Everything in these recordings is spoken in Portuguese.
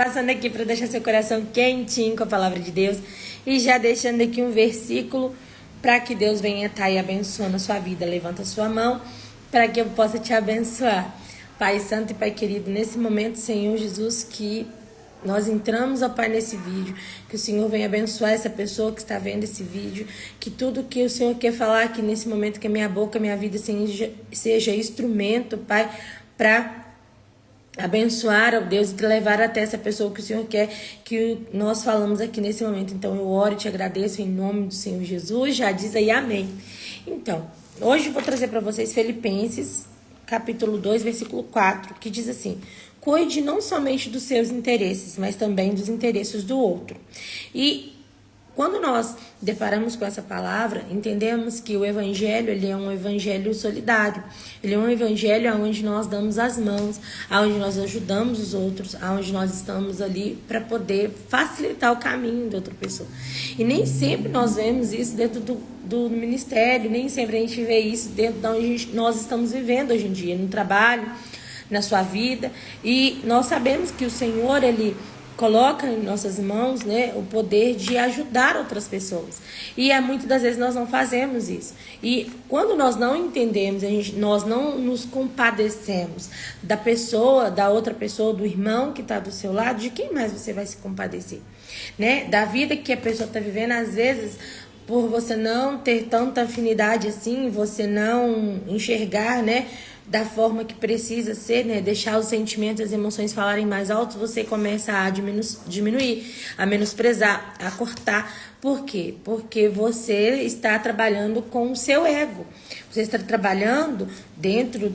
Passando aqui para deixar seu coração quentinho com a palavra de Deus e já deixando aqui um versículo para que Deus venha estar aí abençoando a sua vida. Levanta a sua mão para que eu possa te abençoar. Pai Santo e Pai querido, nesse momento, Senhor Jesus, que nós entramos, ó Pai, nesse vídeo, que o Senhor venha abençoar essa pessoa que está vendo esse vídeo, que tudo que o Senhor quer falar aqui nesse momento, que a minha boca, a minha vida seja instrumento, Pai, para abençoar, ó Deus, e te levar até essa pessoa que o Senhor quer que nós falamos aqui nesse momento. Então eu oro e te agradeço em nome do Senhor Jesus, já diz aí amém. Então, hoje eu vou trazer para vocês Filipenses, capítulo 2, versículo 4, que diz assim: cuide não somente dos seus interesses, mas também dos interesses do outro. E quando nós deparamos com essa palavra, entendemos que o evangelho, ele é um evangelho solidário. Ele é um evangelho onde nós damos as mãos, onde nós ajudamos os outros, onde nós estamos ali para poder facilitar o caminho de outra pessoa. E nem sempre nós vemos isso dentro do ministério, nem sempre a gente vê isso dentro de onde nós estamos vivendo hoje em dia, no trabalho, na sua vida. E nós sabemos que o Senhor, ele coloca em nossas mãos, né, o poder de ajudar outras pessoas. E muitas das vezes nós não fazemos isso. E quando nós não entendemos, nós não nos compadecemos da pessoa, da outra pessoa, do irmão que está do seu lado, de quem mais você vai se compadecer? Né? Da vida que a pessoa está vivendo, às vezes, por você não ter tanta afinidade assim, você não enxergar, né, da forma que precisa ser, né? Deixar os sentimentos, as emoções falarem mais alto, você começa a diminuir, a menosprezar, a cortar. Por quê? Porque você está trabalhando com o seu ego. Você está trabalhando dentro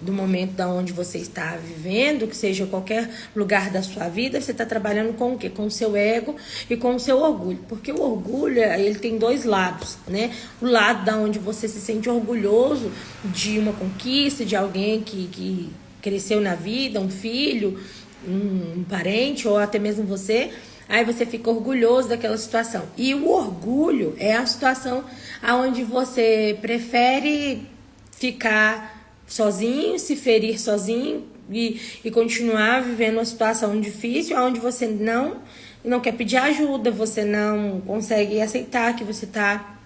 do momento da onde você está vivendo, que seja qualquer lugar da sua vida, você está trabalhando com o quê? Com o seu ego e com o seu orgulho. Porque o orgulho, ele tem dois lados, né? O lado da onde você se sente orgulhoso de uma conquista, de alguém que cresceu na vida, um filho, um parente, ou até mesmo você. Aí você fica orgulhoso daquela situação. E o orgulho é a situação onde você prefere ficar sozinho, se ferir sozinho e continuar vivendo uma situação difícil, onde você não quer pedir ajuda, você não consegue aceitar que você está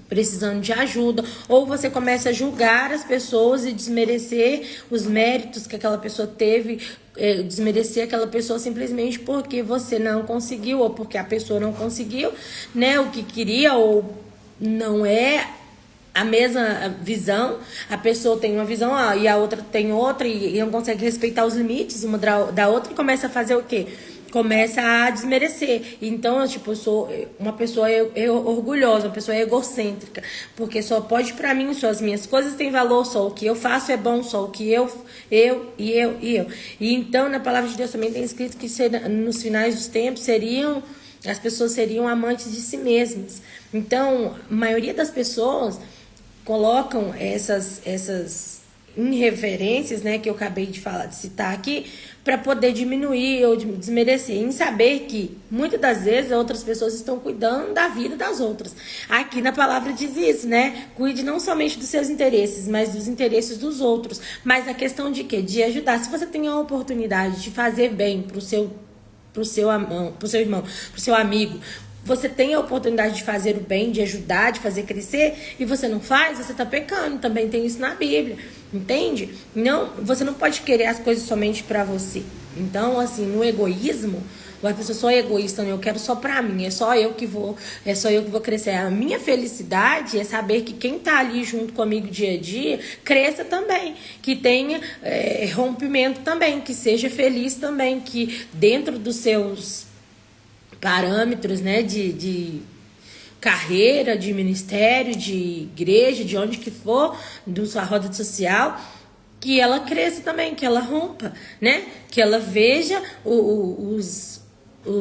precisando de ajuda, ou você começa a julgar as pessoas e desmerecer os méritos que aquela pessoa teve, desmerecer aquela pessoa simplesmente porque você não conseguiu, ou porque a pessoa não conseguiu, né, o que queria, ou não é a mesma visão. A pessoa tem uma visão e a outra tem outra, e não consegue respeitar os limites uma da outra, e começa a fazer o quê? Começa a desmerecer. Então, eu sou uma pessoa orgulhosa, uma pessoa egocêntrica, porque só pode pra mim, só as minhas coisas têm valor, só o que eu faço é bom, só o que eu. E então, na palavra de Deus também tem escrito que nos finais dos tempos as pessoas seriam amantes de si mesmas. Então, a maioria das pessoas colocam essas irreverências, né, que eu acabei de citar aqui, para poder diminuir ou desmerecer, em saber que muitas das vezes outras pessoas estão cuidando da vida das outras. Aqui na palavra diz isso, né? Cuide não somente dos seus interesses, mas dos interesses dos outros. Mas a questão de quê? De ajudar. Se você tem a oportunidade de fazer bem pro seu irmão, pro seu amigo, você tem a oportunidade de fazer o bem, de ajudar, de fazer crescer, e você não faz, você está pecando. Também tem isso na Bíblia, entende? Não, você não pode querer as coisas somente para você. Então, assim, no egoísmo, a pessoa só é egoísta, eu quero só para mim, é só eu que vou crescer. A minha felicidade é saber que quem tá ali junto comigo dia a dia cresça também, que tenha rompimento também, que seja feliz também, que dentro dos seus parâmetros, né, de carreira, de ministério, de igreja, de onde que for, da sua roda social, que ela cresça também, que ela rompa, né, que ela veja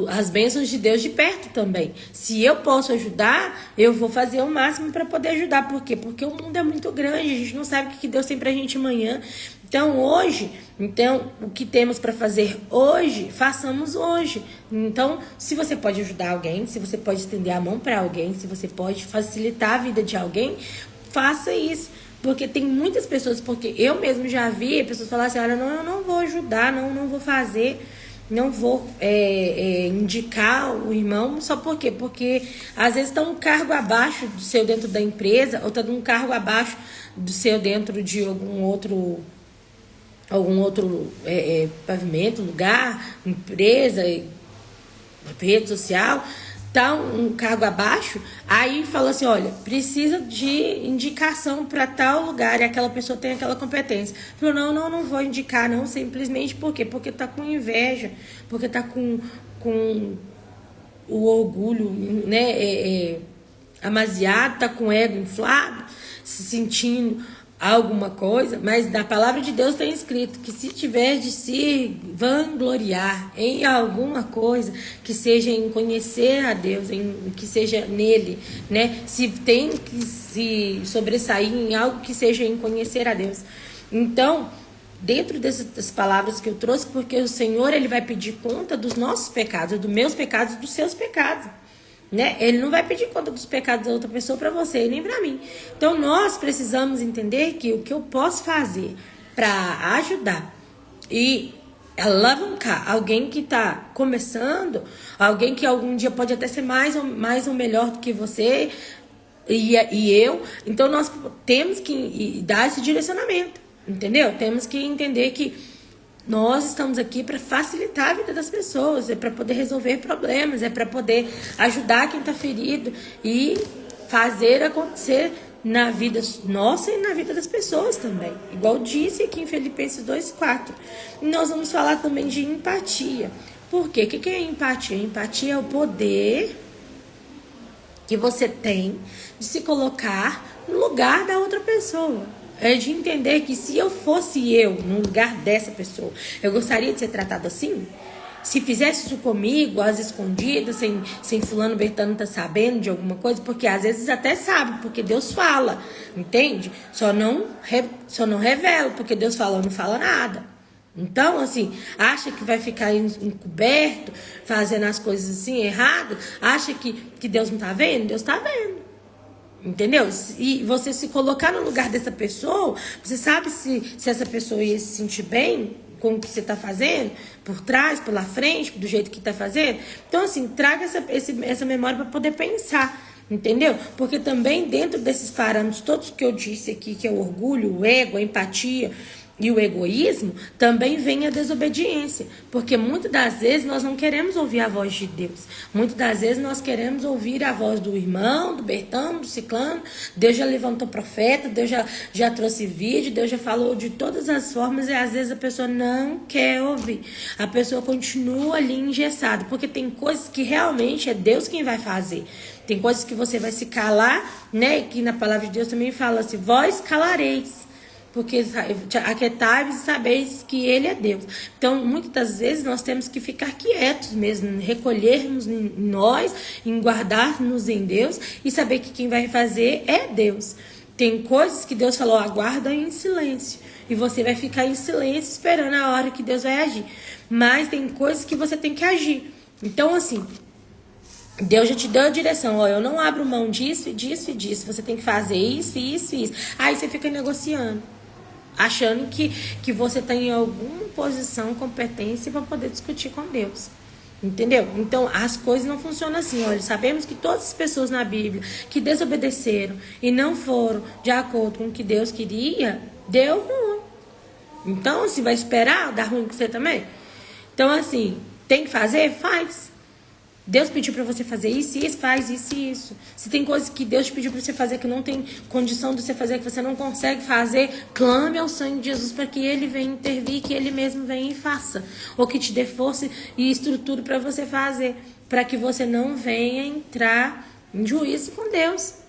as bênçãos de Deus de perto também. Se eu posso ajudar, eu vou fazer o máximo para poder ajudar. Por quê? Porque o mundo é muito grande, a gente não sabe o que Deus tem pra gente amanhã. Então, o que temos para fazer hoje, façamos hoje. Então, se você pode ajudar alguém, se você pode estender a mão para alguém, se você pode facilitar a vida de alguém, faça isso. Porque tem muitas pessoas, porque eu mesmo já vi pessoas falar assim, olha, não, eu não vou ajudar, não vou fazer. não vou indicar o irmão só por quê? Porque às vezes está um cargo abaixo do seu dentro da empresa, ou está um cargo abaixo do seu dentro de algum outro pavimento, lugar, empresa, rede social, tá um cargo abaixo, aí fala assim, olha, precisa de indicação para tal lugar, e aquela pessoa tem aquela competência. Falou, não vou indicar, não, simplesmente por quê? Porque tá com inveja, porque tá com o orgulho, né, amaziado, tá com o ego inflado, se sentindo alguma coisa, mas na palavra de Deus tem escrito que se tiver de se vangloriar em alguma coisa, que seja em conhecer a Deus, que seja nele, né? Se tem que se sobressair em algo, que seja em conhecer a Deus. Então, dentro dessas palavras que eu trouxe, porque o Senhor, ele vai pedir conta dos nossos pecados, dos meus pecados, dos seus pecados. Né? Ele não vai pedir conta dos pecados da outra pessoa para você, nem para mim. Então nós precisamos entender que o que eu posso fazer para ajudar e alavancar alguém que está começando, alguém que algum dia pode até ser mais ou melhor do que você e eu. Então nós temos que dar esse direcionamento, entendeu? Temos que entender que nós estamos aqui para facilitar a vida das pessoas, é para poder resolver problemas, é para poder ajudar quem está ferido e fazer acontecer na vida nossa e na vida das pessoas também. Igual disse aqui em Filipenses 2:4. E nós vamos falar também de empatia. Por quê? O que é empatia? Empatia é o poder que você tem de se colocar no lugar da outra pessoa. É de entender que se eu fosse eu no lugar dessa pessoa, eu gostaria de ser tratado assim? Se fizesse isso comigo, às escondidas, sem fulano Bertano tá sabendo de alguma coisa, porque às vezes até sabe, porque Deus fala, entende? Só não revela, porque Deus fala, não fala nada. Então, assim, acha que vai ficar encoberto, fazendo as coisas assim, errado? Acha que Deus não tá vendo? Deus tá vendo. Entendeu? E você se colocar no lugar dessa pessoa, você sabe se essa pessoa ia se sentir bem com o que você está fazendo, por trás, pela frente, do jeito que está fazendo. Então, assim, traga essa memória para poder pensar, entendeu? Porque também dentro desses parâmetros, todos que eu disse aqui, que é o orgulho, o ego, a empatia e o egoísmo, também vem a desobediência, porque muitas das vezes nós não queremos ouvir a voz de Deus, muitas das vezes nós queremos ouvir a voz do irmão, do Bertão, do ciclano. Deus já levantou profeta, Deus já trouxe vídeo, Deus já falou de todas as formas, e às vezes a pessoa não quer ouvir, a pessoa continua ali engessada, porque tem coisas que realmente é Deus quem vai fazer. Tem coisas que você vai se calar, né? Que na palavra de Deus também fala assim, vós calareis, porque aquietai-vos e sabeis que Ele é Deus. Então, muitas das vezes, nós temos que ficar quietos mesmo, recolhermos em nós, em guardarmos em Deus e saber que quem vai fazer é Deus. Tem coisas que Deus falou, aguarda em silêncio. E você vai ficar em silêncio esperando a hora que Deus vai agir. Mas tem coisas que você tem que agir. Então, assim, Deus já te deu a direção, ó, eu não abro mão disso, disso e disso. Você tem que fazer isso, isso e isso. Aí você fica negociando, achando que você tem alguma posição, competência para poder discutir com Deus. Entendeu? Então, as coisas não funcionam assim. Olha, sabemos que todas as pessoas na Bíblia que desobedeceram e não foram de acordo com o que Deus queria, deu ruim. Então, se vai esperar dar ruim com você também? Então, assim, tem que fazer? Faz. Deus pediu para você fazer isso, isso, faz isso e isso. Se tem coisas que Deus te pediu para você fazer que não tem condição de você fazer, que você não consegue fazer, clame ao sangue de Jesus para que Ele venha intervir, que Ele mesmo venha e faça. Ou que te dê força e estrutura para você fazer, para que você não venha entrar em juízo com Deus.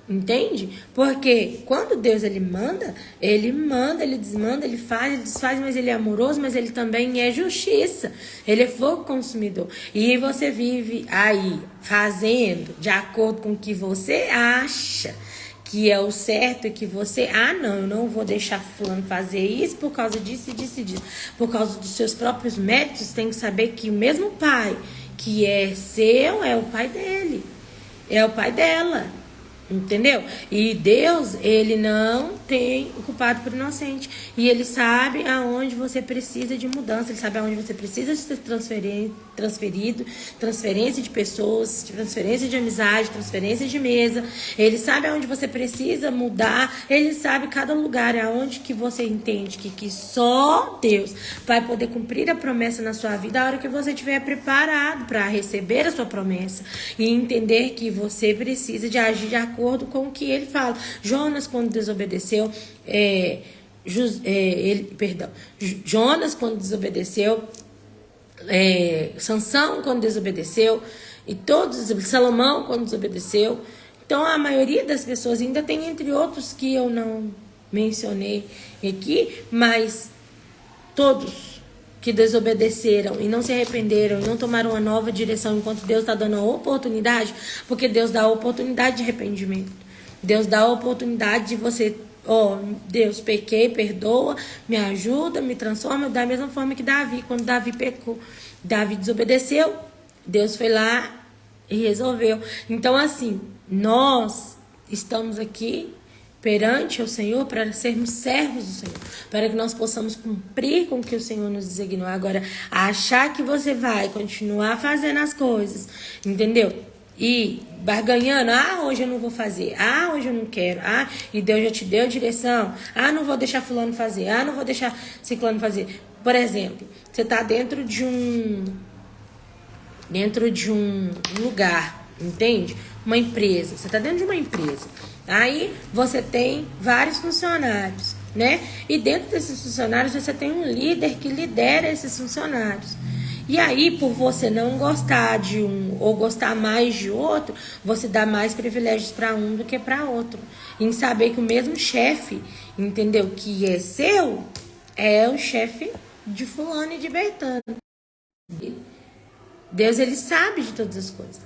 Entende? Porque quando Deus ele manda, ele desmanda, ele faz, ele desfaz, mas ele é amoroso, mas ele também é justiça. Ele é fogo consumidor. E você vive aí fazendo de acordo com o que você acha que é o certo, e que você, não, eu não vou deixar fulano fazer isso por causa disso e disso e disso. Por causa dos seus próprios méritos, tem que saber que o mesmo pai que é seu é o pai dele, é o pai dela. Entendeu? E Deus, ele não tem o culpado por inocente. E ele sabe aonde você precisa de mudança. Ele sabe aonde você precisa ser transferido. Transferência de pessoas, transferência de amizade, transferência de mesa. Ele sabe aonde você precisa mudar. Ele sabe cada lugar, aonde que você entende que só Deus vai poder cumprir a promessa na sua vida a hora que você estiver preparado para receber a sua promessa. E entender que você precisa de agir de acordo com o que ele fala. Jonas, quando desobedeceu, Jonas, quando desobedeceu, Sansão, quando desobedeceu, e Salomão, quando desobedeceu. Então, a maioria das pessoas, ainda tem entre outros que eu não mencionei aqui, mas todos que desobedeceram e não se arrependeram e não tomaram uma nova direção enquanto Deus está dando a oportunidade, porque Deus dá a oportunidade de arrependimento. Deus dá a oportunidade de você, Deus, pequei, perdoa, me ajuda, me transforma, da mesma forma que Davi, quando Davi pecou, Davi desobedeceu, Deus foi lá e resolveu. Então, assim, nós estamos aqui perante o Senhor para sermos servos do Senhor, para que nós possamos cumprir com o que o Senhor nos designou. Agora, achar que você vai continuar fazendo as coisas, entendeu? E barganhando, hoje eu não vou fazer, hoje eu não quero, e Deus já te deu a direção, não vou deixar fulano fazer, não vou deixar ciclano fazer. Por exemplo, você está dentro de um lugar, entende? Uma empresa, você está dentro de uma empresa. Aí você tem vários funcionários, né? E dentro desses funcionários você tem um líder que lidera esses funcionários. E aí, por você não gostar de um ou gostar mais de outro, você dá mais privilégios para um do que para outro. Em saber que o mesmo chefe, entendeu? Que é seu, é o chefe de fulano e de Bertano. Deus, ele sabe de todas as coisas.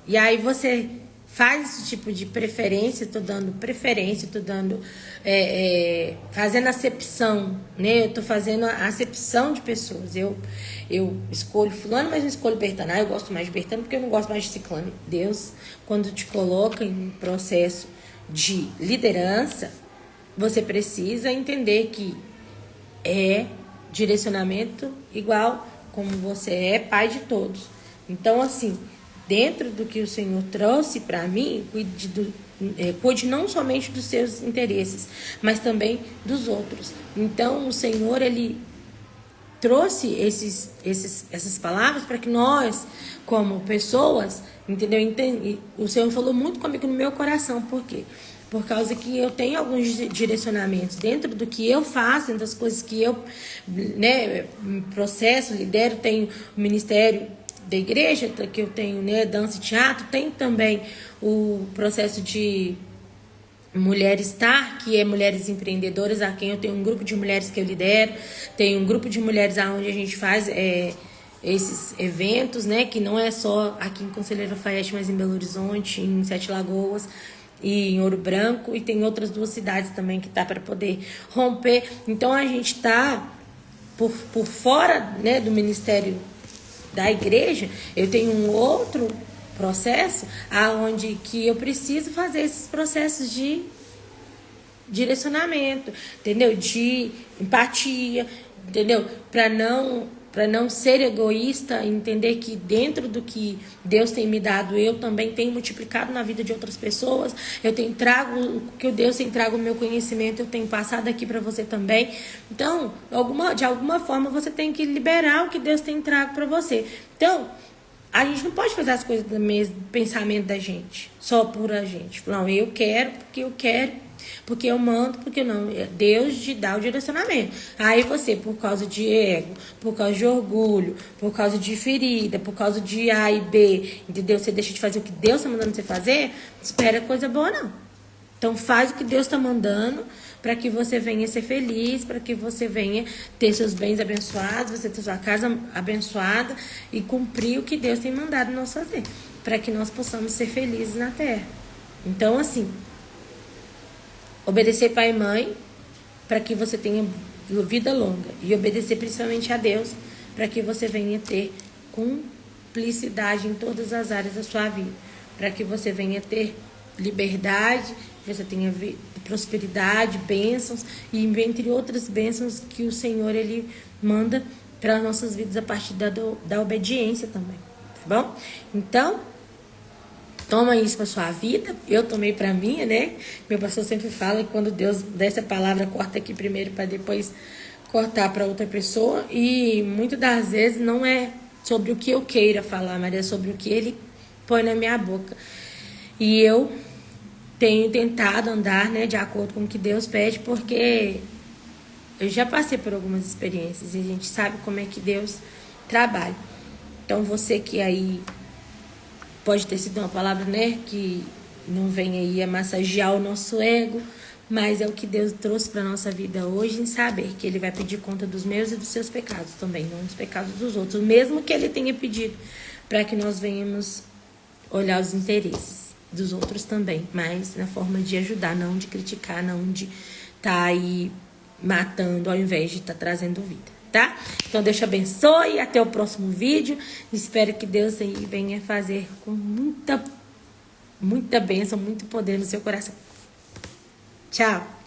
E aí você faz esse tipo de preferência, tô dando preferência, tô dando, fazendo acepção, né? Eu tô fazendo a acepção de pessoas. Eu escolho fulano, mas não escolho Bertano. Eu gosto mais de Bertano porque eu não gosto mais de ciclano. Deus, quando te coloca em um processo de liderança, você precisa entender que é direcionamento igual como você é pai de todos. Então, assim, dentro do que o Senhor trouxe para mim, cuide não somente dos seus interesses, mas também dos outros. Então, o Senhor, ele trouxe essas palavras para que nós, como pessoas, entendeu? O Senhor falou muito comigo no meu coração. Por quê? Por causa que eu tenho alguns direcionamentos dentro do que eu faço, dentro das coisas que eu, processo, lidero. Tenho o ministério da igreja, que eu tenho, dança e teatro. Tenho também o processo de Mulher Star, que é mulheres empreendedoras, a quem eu tenho um grupo de mulheres que eu lidero. Tenho um grupo de mulheres onde a gente faz esses eventos, que não é só aqui em Conselheiro Lafayette, mas em Belo Horizonte, em Sete Lagoas e em Ouro Branco, e tem outras 2 cidades também que tá para poder romper. Então a gente tá por fora, do ministério da igreja. Eu tenho um outro processo aonde que eu preciso fazer esses processos de direcionamento, entendeu? De empatia, entendeu? Para não ser egoísta, entender que dentro do que Deus tem me dado, eu também tenho multiplicado na vida de outras pessoas. Eu tenho trago o que Deus tem trago, o meu conhecimento, eu tenho passado aqui para você também. Então, de alguma forma, você tem que liberar o que Deus tem trago para você. Então, a gente não pode fazer as coisas do mesmo pensamento da gente, só por a gente. Não, eu quero, porque eu mando, porque não. Deus te dá o direcionamento. Aí você, por causa de ego, por causa de orgulho, por causa de ferida, por causa de A e B, entendeu? Você deixa de fazer o que Deus está mandando você fazer, espera coisa boa, não. Então faz o que Deus está mandando, para que você venha ser feliz, para que você venha ter seus bens abençoados, você ter sua casa abençoada e cumprir o que Deus tem mandado nós fazer, para que nós possamos ser felizes na terra. Então, assim, obedecer pai e mãe para que você tenha vida longa, e obedecer principalmente a Deus para que você venha ter cumplicidade em todas as áreas da sua vida, para que você venha ter liberdade, que você tenha prosperidade, bênçãos, e entre outras bênçãos que o Senhor, Ele manda para as nossas vidas a partir da obediência também, tá bom? Então, toma isso para sua vida. Eu tomei para mim, né? Meu pastor sempre fala que quando Deus dá essa palavra, corta aqui primeiro para depois cortar para outra pessoa. E muitas das vezes não é sobre o que eu queira falar, mas é sobre o que Ele põe na minha boca. E eu tenho tentado andar, né, de acordo com o que Deus pede, porque eu já passei por algumas experiências e a gente sabe como é que Deus trabalha. Então você que aí pode ter sido uma palavra, né, que não vem aí a massagear o nosso ego, mas é o que Deus trouxe para nossa vida hoje, em saber que Ele vai pedir conta dos meus e dos seus pecados também, não dos pecados dos outros, mesmo que Ele tenha pedido para que nós venhamos olhar os interesses dos outros também, mas na forma de ajudar, não de criticar, não de estar aí matando ao invés de estar trazendo vida, tá? Então Deus te abençoe, até o próximo vídeo. Espero que Deus aí venha fazer com muita bênção, muito poder no seu coração. Tchau!